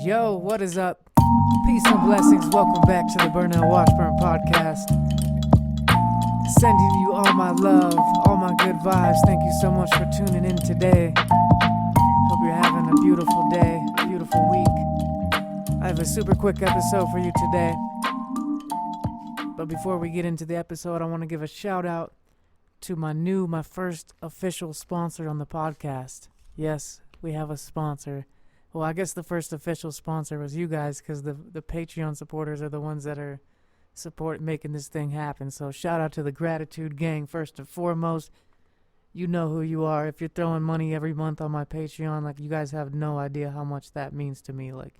Yo, what is up? Peace and blessings. Welcome back to the Burnout Washburn podcast. Sending you all my love, all my good vibes. Thank you so much for tuning in today. Hope you're having a beautiful day, a beautiful week. I have a super quick episode for you today. But before we get into the episode, I want to give a shout out to my first official sponsor on the podcast. Yes, we have a sponsor. Well, I guess the first official sponsor was you guys, because the Patreon supporters are the ones that are making this thing happen. So shout out to the Gratitude Gang first and foremost. You know who you are. If you're throwing money every month on my Patreon, like, you guys have no idea how much that means to me. Like,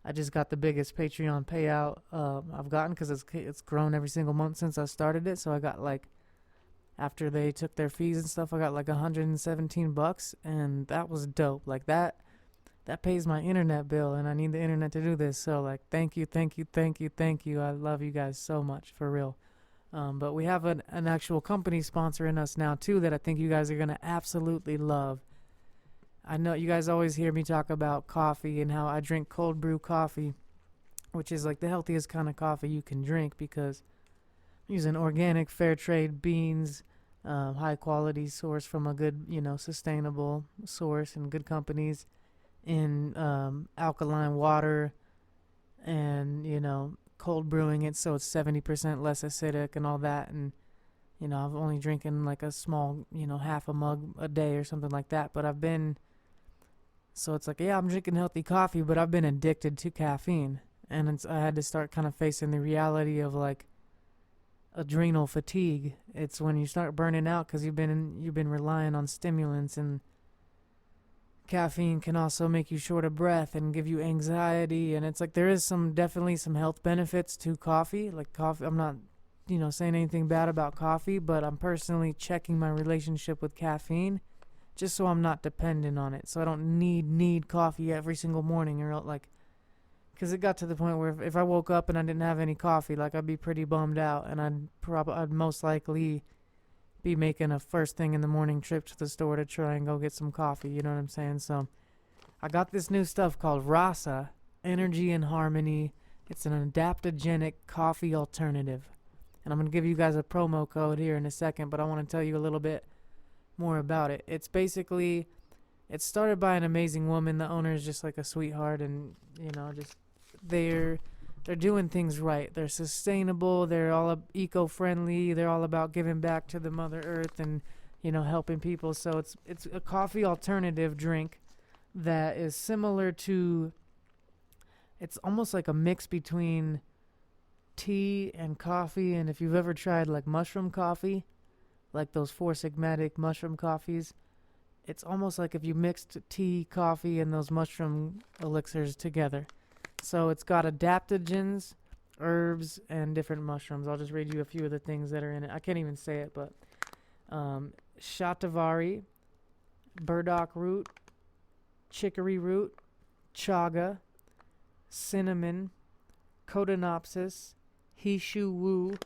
I just got the biggest Patreon payout I've gotten, because it's grown every single month since I started it. So I got, like, after they took their fees and stuff, I got like $117, and that was dope. Like, that pays my internet bill, and I need the internet to do this. So, like, thank you. I love you guys so much, for real. But we have an actual company sponsoring us now, too, that I think you guys are going to absolutely love. I know you guys always hear me talk about coffee and how I drink cold brew coffee, which is like the healthiest kind of coffee you can drink, because I'm using organic, fair trade beans, high quality source from a good, sustainable source and good companies, in alkaline water, and cold brewing it so it's 70% less acidic and all that. And I'm only drinking like a small, half a mug a day or something like that. But so it's like, yeah, I'm drinking healthy coffee, but I've been addicted to caffeine, and I had to start kind of facing the reality of, like, adrenal fatigue. It's when you start burning out because you've been relying on stimulants, and caffeine can also make you short of breath and give you anxiety. And it's like, there is definitely some health benefits to coffee. Like, coffee, I'm not saying anything bad about coffee, but I'm personally checking my relationship with caffeine just so I'm not dependent on it, so I don't need coffee every single morning, or like, because it got to the point where if I woke up and I didn't have any coffee, like, I'd be pretty bummed out, and I'd most likely be making a first thing in the morning trip to the store to try and go get some coffee, you know what I'm saying? So I got this new stuff called Rasa, Energy and Harmony. It's an adaptogenic coffee alternative, and I'm going to give you guys a promo code here in a second, but I want to tell you a little bit more about it. It's started by an amazing woman. The owner is just like a sweetheart, and just they're doing things right. They're sustainable. They're all eco-friendly. They're all about giving back to the Mother Earth and helping people. So it's a coffee alternative drink that is similar to. It's almost like a mix between tea and coffee. And if you've ever tried like mushroom coffee, like those Four Sigmatic mushroom coffees, it's almost like if you mixed tea, coffee, and those mushroom elixirs together. So it's got adaptogens, herbs, and different mushrooms. I'll just read you a few of the things that are in it. I can't even say it, but shatavari, burdock root, chicory root, chaga, cinnamon, Codonopsis, Hishu Wu,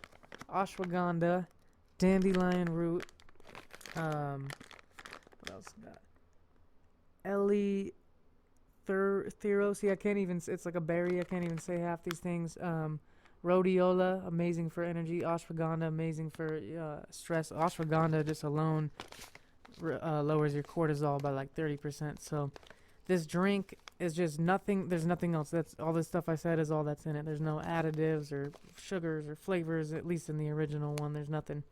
ashwagandha, dandelion root, what else we got? Eleutherosi, I can't even, it's like a berry, I can't even say half these things. Rhodiola, amazing for energy. Ashwagandha, amazing for stress. Ashwagandha just alone lowers your cortisol by like 30%. So this drink is just nothing, there's nothing else. That's all this stuff I said is all that's in it. There's no additives or sugars or flavors, at least in the original one. There's nothing.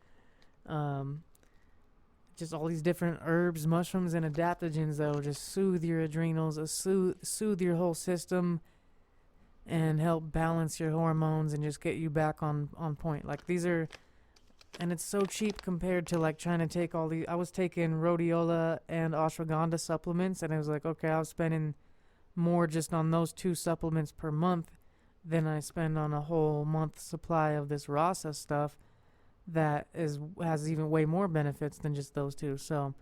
Just all these different herbs, mushrooms, and adaptogens that will just soothe your adrenals, soothe your whole system, and help balance your hormones and just get you back on point. Like, these are, and it's so cheap compared to like trying to take all these. I was taking rhodiola and ashwagandha supplements, and I was like, okay, I was spending more just on those two supplements per month than I spend on a whole month supply of this Rasa stuff that has even way more benefits than just those two. So,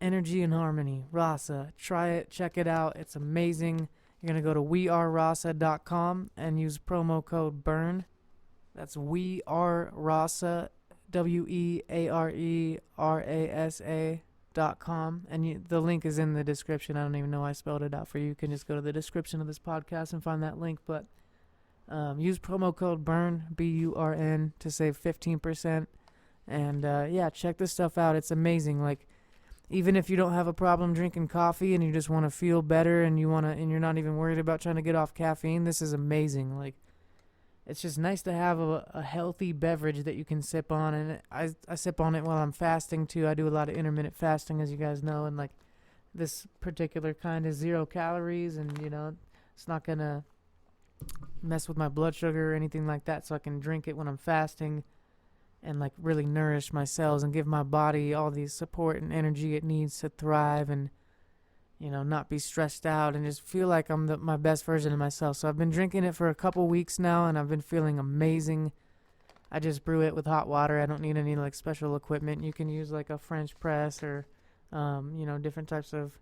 Energy and Harmony, Rasa. Try it, check it out. It's amazing. You're going to go to wearerasa.com and use promo code BURN. That's wearerasa, WeareRasa Lagom.com, and the link is in the description. I don't even know why I spelled it out for you. You can just go to the description of this podcast and find that link. But use promo code BURN, BURN, to save 15%. And yeah, check this stuff out. It's amazing. Like, even if you don't have a problem drinking coffee and you just want to feel better and you're not even worried about trying to get off caffeine, this is amazing. Like, it's just nice to have a healthy beverage that you can sip on. And I sip on it while I'm fasting too. I do a lot of intermittent fasting, as you guys know, and like, this particular kind is 0 calories, and it's not gonna mess with my blood sugar or anything like that, so I can drink it when I'm fasting and like really nourish my cells and give my body all the support and energy it needs to thrive and not be stressed out and just feel like I'm my best version of myself. So I've been drinking it for a couple weeks now, and I've been feeling amazing. I just brew it with hot water. I don't need any like special equipment. You can use like a French press or different types of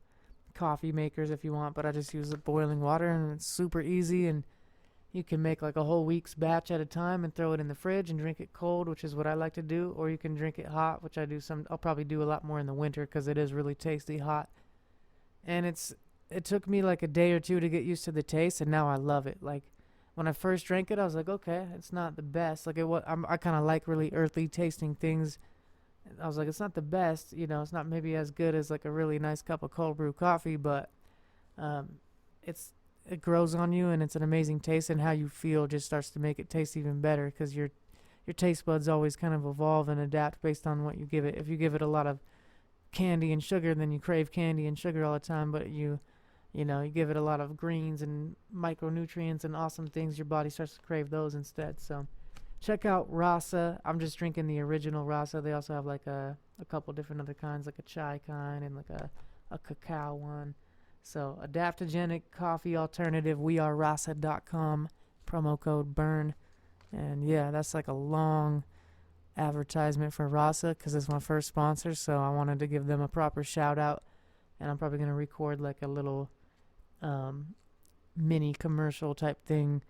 coffee makers if you want, but I just use the boiling water, and it's super easy. And you can make like a whole week's batch at a time and throw it in the fridge and drink it cold, which is what I like to do, or you can drink it hot, which I'll probably do a lot more in the winter because it is really tasty hot. And it took me like a day or two to get used to the taste, and now I love it. Like, when I first drank it, I was like, okay, it's not the best. Like, I kind of like really earthy tasting things. I was like, it's not the best, it's not maybe as good as like a really nice cup of cold brew coffee, but it grows on you, and it's an amazing taste, and how you feel just starts to make it taste even better, because your taste buds always kind of evolve and adapt based on what you give it. If you give it a lot of candy and sugar, then you crave candy and sugar all the time, but you give it a lot of greens and micronutrients and awesome things, your body starts to crave those instead. So check out Rasa. I'm just drinking the original Rasa. They also have like a couple different other kinds, like a chai kind and like a cacao one. So adaptogenic coffee alternative, wearerasa.com, promo code BURN. And yeah, that's like a long advertisement for Rasa because it's my first sponsor, so I wanted to give them a proper shout out. And I'm probably going to record like a little mini commercial type thing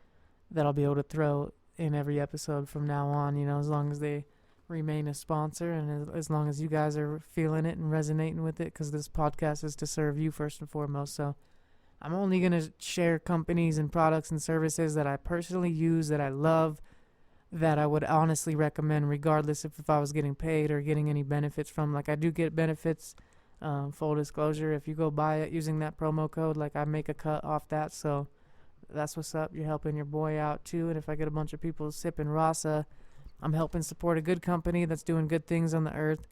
that I'll be able to throw in every episode from now on, as long as they remain a sponsor, and as long as you guys are feeling it and resonating with it, because this podcast is to serve you first and foremost. So I'm only going to share companies and products and services that I personally use, that I love, that I would honestly recommend, regardless if I was getting paid or getting any benefits from. Like, I do get benefits, full disclosure. If you go buy it using that promo code, like, I make a cut off that, so that's what's up. You're helping your boy out too. And if I get a bunch of people sipping Rasa, I'm helping support a good company that's doing good things on the earth.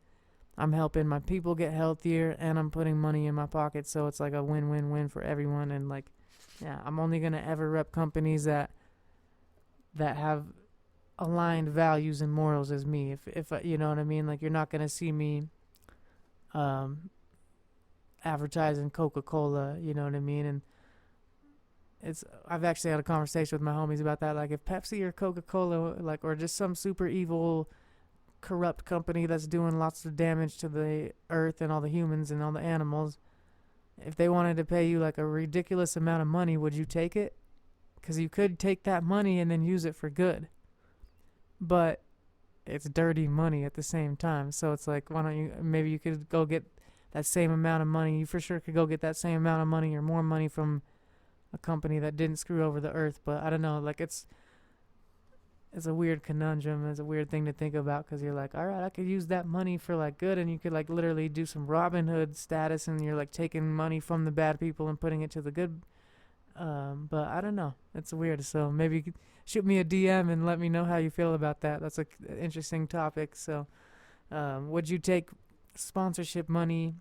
I'm helping my people get healthier, and I'm putting money in my pocket, so it's like a win-win-win for everyone. And like, yeah, I'm only gonna ever rep companies that have aligned values and morals as me. If you know what I mean, like, you're not gonna see me advertising Coca-Cola, you know what I mean? And I've actually had a conversation with my homies about that. Like, if Pepsi or Coca-Cola, like, or just some super evil, corrupt company that's doing lots of damage to the earth and all the humans and all the animals, if they wanted to pay you like a ridiculous amount of money, would you take it? Because you could take that money and then use it for good, but it's dirty money at the same time. So it's like, why don't you, maybe you could go get that same amount of money. You for sure could go get that same amount of money or more money from a company that didn't screw over the earth. But I don't know, like, it's a weird conundrum. It's a weird thing to think about, because you're like, all right, I could use that money for like good, and you could like literally do some Robin Hood status, and you're like taking money from the bad people and putting it to the good. But I don't know, it's weird. So maybe you could shoot me a DM and let me know how you feel about that. That's an interesting topic. So would you take sponsorship money,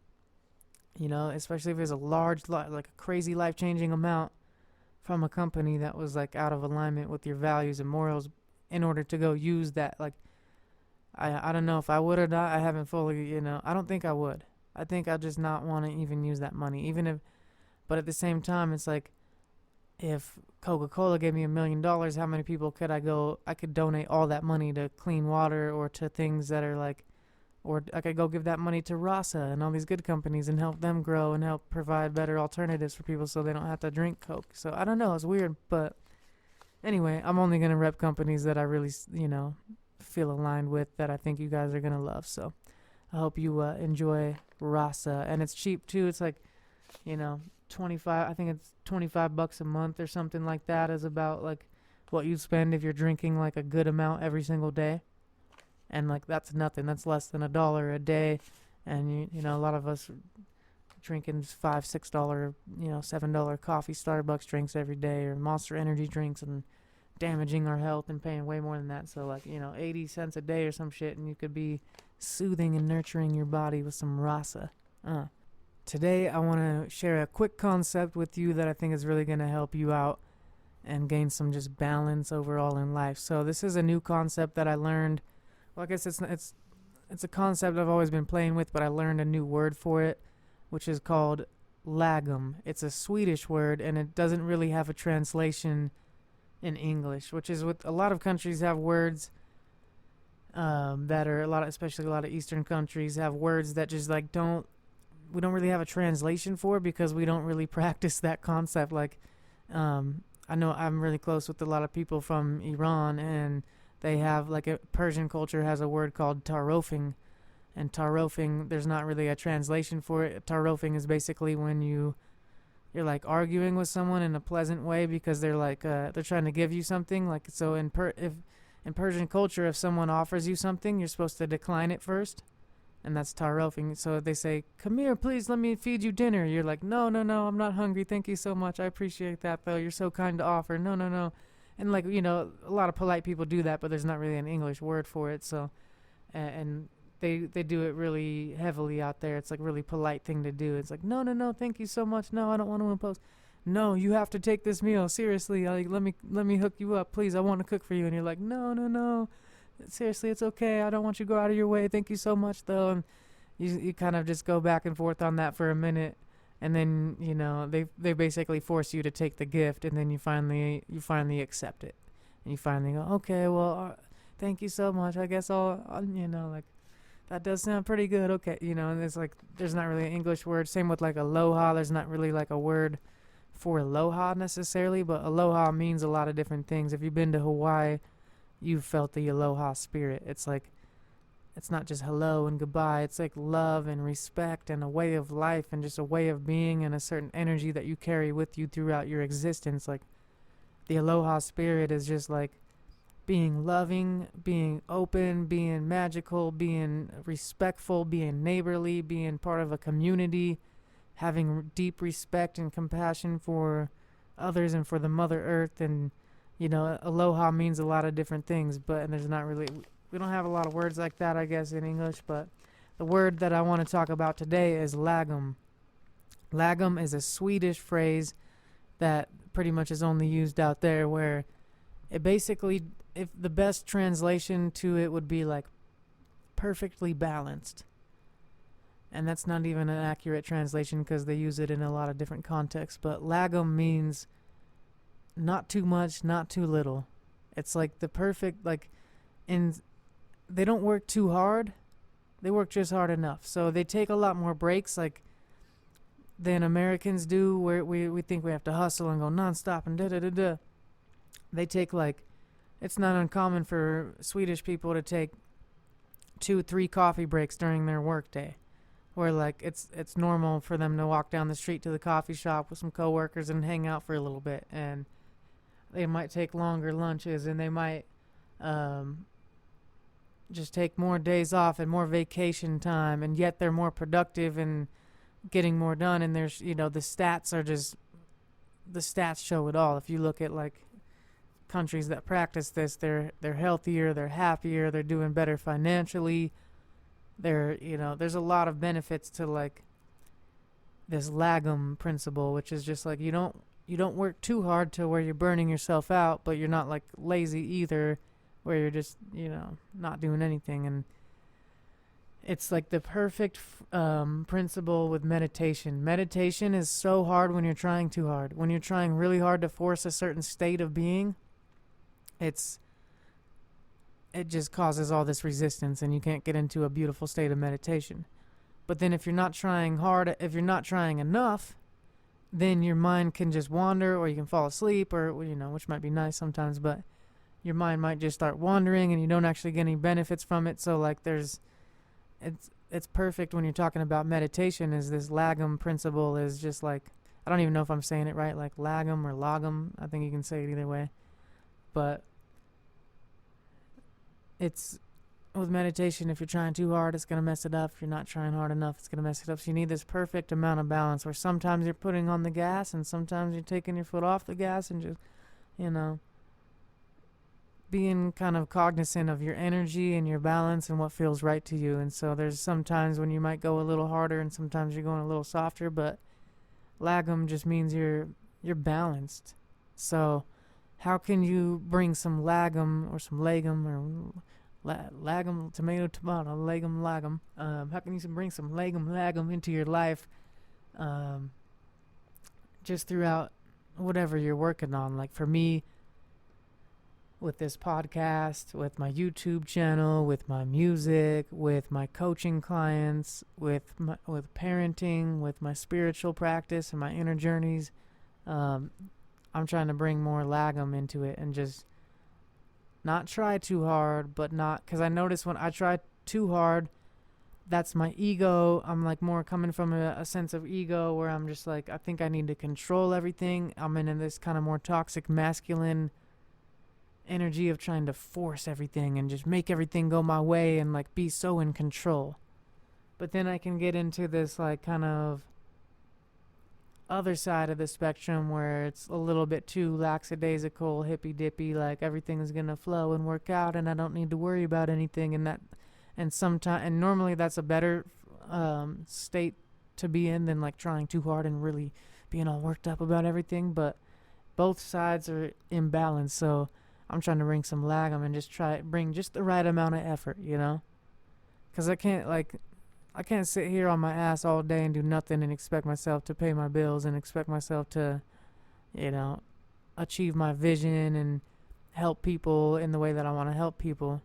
especially if it's a large, like a crazy life-changing amount, from a company that was like out of alignment with your values and morals, in order to go use that? Like, I don't know if I would or not. I haven't fully, I don't think I would. I think I'd just not want to even use that money, but at the same time, it's like, if Coca-Cola gave me $1 million, how many people could I could donate all that money to clean water, or to things that are like, or I could go give that money to Rasa and all these good companies and help them grow and help provide better alternatives for people so they don't have to drink Coke. So I don't know, it's weird, but anyway, I'm only going to rep companies that I really, feel aligned with, that I think you guys are going to love. So I hope you enjoy rasa, and it's cheap too. It's like, you know, 25. I think it's $25 a month or something like that. Is about like what you'd spend if you're drinking like a good amount every single day, and like that's nothing. That's less than $1 a day, and you know a lot of us drinking $5, $6, $7 coffee, Starbucks drinks every day, or Monster Energy drinks, and damaging our health and paying way more than that. So like 80 cents a day or some shit, and you could be soothing and nurturing your body with some rasa. Today I want to share a quick concept with you that I think is really going to help you out and gain some just balance overall in life. So this is a new concept that I learned. Well, I guess it's a concept I've always been playing with, but I learned a new word for it, which is called lagom. It's a Swedish word, and it doesn't really have a translation in English, which is what a lot of countries have words that are especially a lot of Eastern countries have words that just like we don't really have a translation for, because we don't really practice that concept. Like, I know I'm really close with a lot of people from Iran, and they have like a Persian culture has a word called tarofing, and tarofing, there's not really a translation for it. Tarofing is basically when you're like arguing with someone in a pleasant way because they're like they're trying to give you something. Like, so in Persian culture, if someone offers you something, you're supposed to decline it first, and that's tarofing. So they say, "Come here, please, let me feed you dinner." You're like, "No, no, no, I'm not hungry. Thank you so much. I appreciate that, though. You're so kind to offer. No, no, no." And like, a lot of polite people do that, but there's not really an English word for it. So, and they do it really heavily out there. It's like a really polite thing to do. It's like, "No, no, no, thank you so much. No, I don't want to impose. No, you have to take this meal seriously. Like, let me hook you up, please. I want to cook for you." And you're like, "No, no, no. Seriously, it's okay. I don't want you to go out of your way. Thank you so much, though." And you kind of just go back and forth on that for a minute, and then they basically force you to take the gift, and then you finally accept it, and you finally go, "Okay, well, thank you so much. I guess I'll like that does sound pretty good. Okay," and it's like there's not really an English word. Same with like aloha. There's not really like a word for aloha necessarily, but aloha means a lot of different things. If you've been to Hawaii, you've felt the aloha spirit. It's like, it's not just hello and goodbye. It's like love and respect and a way of life and just a way of being and a certain energy that you carry with you throughout your existence. Like, the aloha spirit is just like being loving, being open, being magical, being respectful, being neighborly, being part of a community, having deep respect and compassion for others and for the Mother Earth. And aloha means a lot of different things, and there's not really, we don't have a lot of words like that, I guess, in English. But the word that I want to talk about today is lagom. Lagom is a Swedish phrase that pretty much is only used out there, where it basically, if the best translation to it would be like perfectly balanced. And that's not even an accurate translation because they use it in a lot of different contexts. But lagom means not too much, not too little. It's like the perfect, like, they don't work too hard. They work just hard enough. So they take a lot more breaks, like, than Americans do, where we think we have to hustle and go nonstop and da-da-da-da. They take, like, it's not uncommon for Swedish people to take 2-3 coffee breaks during their workday, where like it's normal for them to walk down the street to the coffee shop with some coworkers and hang out for a little bit. And they might take longer lunches, and they might just take more days off and more vacation time, and yet they're more productive and getting more done. And there's the stats show it all. If you look at like countries that practice this, they're healthier, they're happier, they're doing better financially. There's a lot of benefits to like this lagom principle, which is just like you don't work too hard to where you're burning yourself out, but you're not like lazy either, where you're just not doing anything. And it's like the perfect principle with meditation. Meditation is so hard when you're trying too hard. When you're trying really hard to force a certain state of being, it just causes all this resistance, and you can't get into a beautiful state of meditation. But then if you're not trying hard, if you're not trying enough, then your mind can just wander, or you can fall asleep, or which might be nice sometimes, but your mind might just start wandering and you don't actually get any benefits from it. So like it's perfect when you're talking about meditation. Is this Lagom principle is just like, I don't even know if I'm saying it right, like Lagom or Lagom. I think you can say it either way. But it's with meditation, if you're trying too hard, it's going to mess it up. If you're not trying hard enough, it's going to mess it up. So you need this perfect amount of balance where sometimes you're putting on the gas and sometimes you're taking your foot off the gas and just, you know, being kind of cognizant of your energy and your balance and what feels right to you. And so there's some times when you might go a little harder and sometimes you're going a little softer, but Lagom just means you're balanced. So how can you bring some Lagom or some Lagom or Lagom, tomato, Lagom. How can you bring some Lagom into your life just throughout whatever you're working on? Like for me, with this podcast, with my YouTube channel, with my music, with my coaching clients, with parenting, with my spiritual practice and my inner journeys, I'm trying to bring more Lagom into it and just not try too hard, but not, because I notice when I try too hard, that's my ego. I'm like more coming from a sense of ego where I'm just like, I think I need to control everything. I'm in this kind of more toxic masculine energy of trying to force everything and just make everything go my way and like be so in control. But then I can get into this like kind of other side of the spectrum where it's a little bit too lackadaisical, hippy dippy, like everything is gonna flow and work out and I don't need to worry about anything. And normally that's a better state to be in than like trying too hard and really being all worked up about everything. But both sides are imbalanced, so I'm trying to bring some Lagom and just bring just the right amount of effort, you know? Because I can't sit here on my ass all day and do nothing and expect myself to pay my bills and expect myself to, you know, achieve my vision and help people in the way that I want to help people.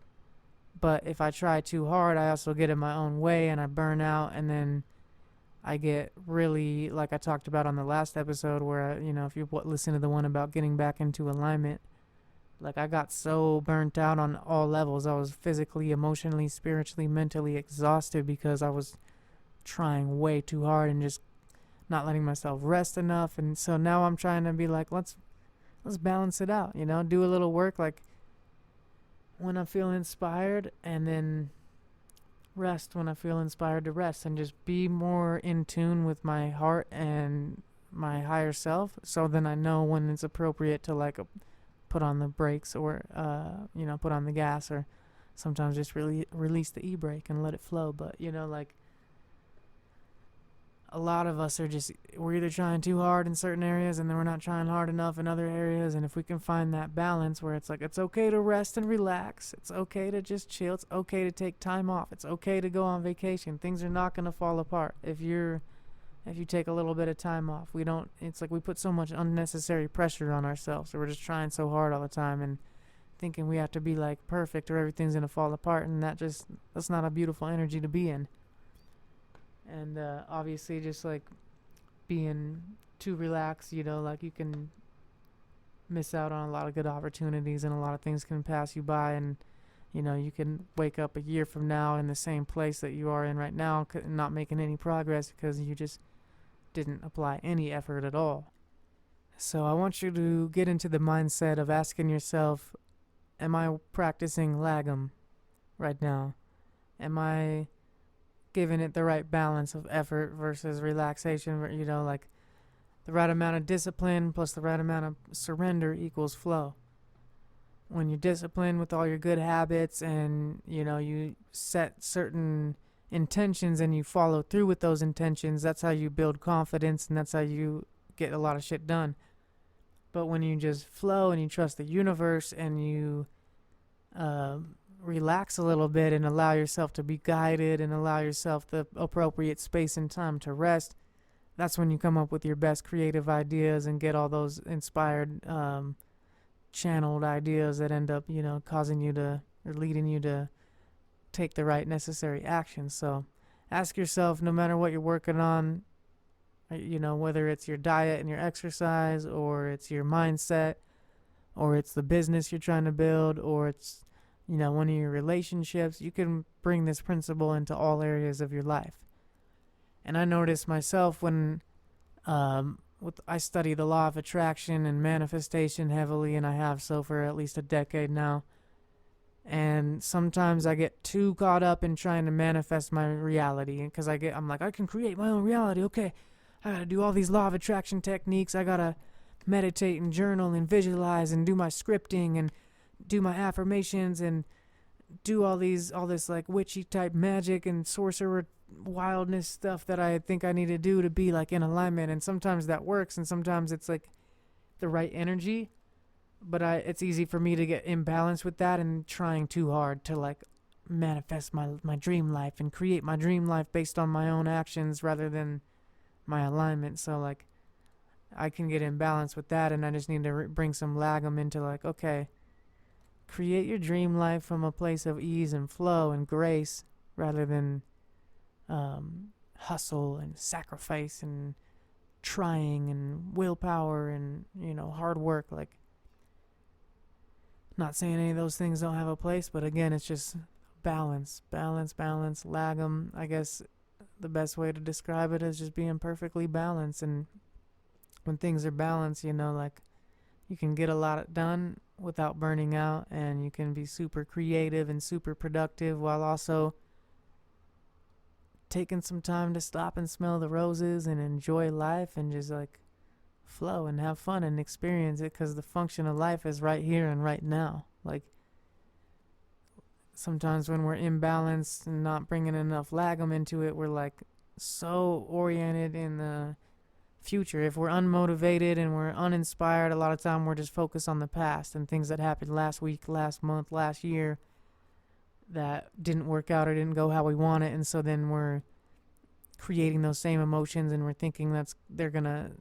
But if I try too hard, I also get in my own way and I burn out, and then I get really, like I talked about on the last episode where, if you listen to the one about getting back into alignment, like I got so burnt out on all levels. I was physically, emotionally, spiritually, mentally exhausted because I was trying way too hard and just not letting myself rest enough. And so now I'm trying to be like, let's balance it out, do a little work like when I feel inspired, and then rest when I feel inspired to rest, and just be more in tune with my heart and my higher self. So then I know when it's appropriate to like put on the brakes or put on the gas, or sometimes just really release the e-brake and let it flow. But like a lot of us we're either trying too hard in certain areas and then we're not trying hard enough in other areas. And if we can find that balance where it's like, it's okay to rest and relax, it's okay to just chill, it's okay to take time off, it's okay to go on vacation, things are not going to fall apart if you take a little bit of time off. It's like we put so much unnecessary pressure on ourselves, so we're just trying so hard all the time and thinking we have to be like perfect or everything's going to fall apart, and that's not a beautiful energy to be in. And obviously just like being too relaxed, like you can miss out on a lot of good opportunities and a lot of things can pass you by, and you can wake up a year from now in the same place that you are in right now, not making any progress because you just didn't apply any effort at all. So I want you to get into the mindset of asking yourself, am I practicing Lagom right now? Am I giving it the right balance of effort versus relaxation? Like the right amount of discipline plus the right amount of surrender equals flow. When you're disciplined with all your good habits and you set certain intentions and you follow through with those intentions, that's how you build confidence, and that's how you get a lot of shit done. But when you just flow and you trust the universe and you relax a little bit and allow yourself to be guided and allow yourself the appropriate space and time to rest, that's when you come up with your best creative ideas and get all those inspired channeled ideas that end up causing you to, or leading you to take the right necessary action. So ask yourself, no matter what you're working on, whether it's your diet and your exercise, or it's your mindset, or it's the business you're trying to build, or it's one of your relationships. You can bring this principle into all areas of your life. And I noticed myself when I study the law of attraction and manifestation heavily, and I have so for at least a decade now. And sometimes I get too caught up in trying to manifest my reality, because I'm like, I can create my own reality. Okay, I gotta do all these law of attraction techniques. I gotta meditate and journal and visualize and do my scripting and do my affirmations and do all this like witchy type magic and sorcerer wildness stuff that I think I need to do to be like in alignment. And sometimes that works, and sometimes it's like the right energy. But it's easy for me to get imbalanced with that and trying too hard to like manifest my dream life and create my dream life based on my own actions rather than my alignment. So like I can get imbalanced with that, and I just need to bring some lagom into like, okay, create your dream life from a place of ease and flow and grace rather than hustle and sacrifice and trying and willpower and hard work. Like, not saying any of those things don't have a place, but again, it's just balance, lagom. I guess the best way to describe it is just being perfectly balanced. And when things are balanced, like you can get a lot done without burning out, and you can be super creative and super productive while also taking some time to stop and smell the roses and enjoy life and just like flow and have fun and experience it, because the function of life is right here and right now. Like, sometimes when we're imbalanced and not bringing enough lagom into it, we're like so oriented in the future. If we're unmotivated and we're uninspired, a lot of time we're just focused on the past and things that happened last week, last month, last year that didn't work out or didn't go how we want it. And so then we're creating those same emotions, and we're thinking we're gonna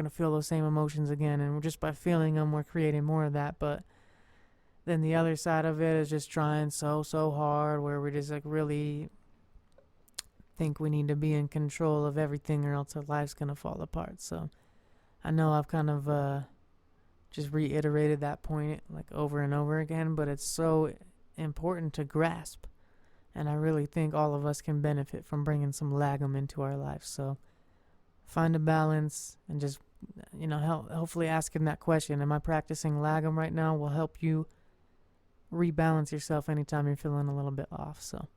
feel those same emotions again, and just by feeling them, we're creating more of that. But then the other side of it is just trying so hard, where we're just like really think we need to be in control of everything, or else our life's gonna fall apart. So I know I've kind of just reiterated that point like over and over again, but it's so important to grasp, and I really think all of us can benefit from bringing some lagom into our life. So find a balance, and just, hopefully asking that question, am I practicing lagom right now, will help you rebalance yourself anytime you're feeling a little bit off. So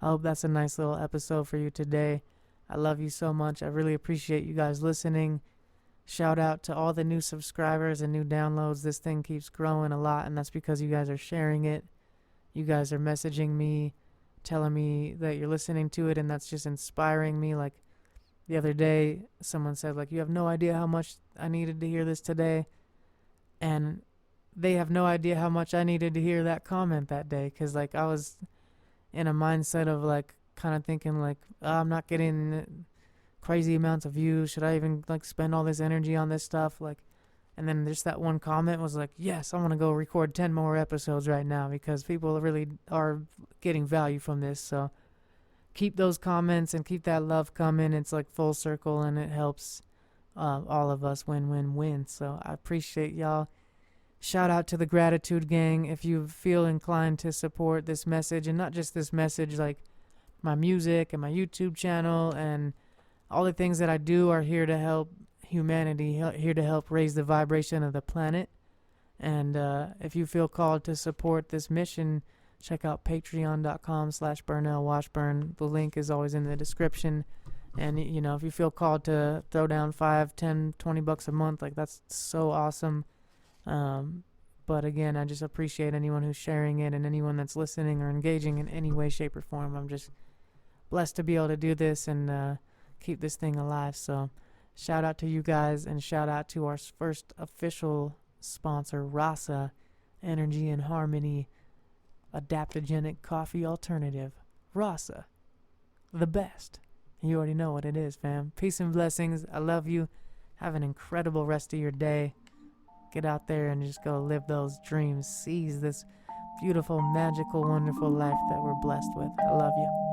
I hope that's a nice little episode for you today. I love you so much. I really appreciate you guys listening. Shout out to all the new subscribers and new downloads. This thing keeps growing a lot, and that's because you guys are sharing it. You guys are messaging me, telling me that you're listening to it, and that's just inspiring me. Like, the other day, someone said, like, you have no idea how much I needed to hear this today. And they have no idea how much I needed to hear that comment that day. Because, like, I was in a mindset of, like, kind of thinking, like, I'm not getting crazy amounts of views. Should I even, like, spend all this energy on this stuff? Like, and then just that one comment was like, yes, I want to go record 10 more episodes right now, because people really are getting value from this. So keep those comments and keep that love coming. It's like full circle, and it helps all of us win. So I appreciate y'all. Shout out to the Gratitude Gang. If you feel inclined to support this message, and not just this message, like my music and my YouTube channel and all the things that I do are here to help humanity, here to help raise the vibration of the planet. And if you feel called to support this mission, check out patreon.com/BurnellWashburn. The link is always in the description. And, if you feel called to throw down $5, $10, $20 a month, like, that's so awesome. But again, I just appreciate anyone who's sharing it and anyone that's listening or engaging in any way, shape, or form. I'm just blessed to be able to do this and keep this thing alive. So shout out to you guys, and shout out to our first official sponsor, Rasa Energy and Harmony Adaptogenic Coffee Alternative. Rasa, the best. You already know what it is, fam. Peace and blessings. I love you. Have an incredible rest of your day. Get out there and just go live those dreams. Seize this beautiful, magical, wonderful life that we're blessed with. I love you.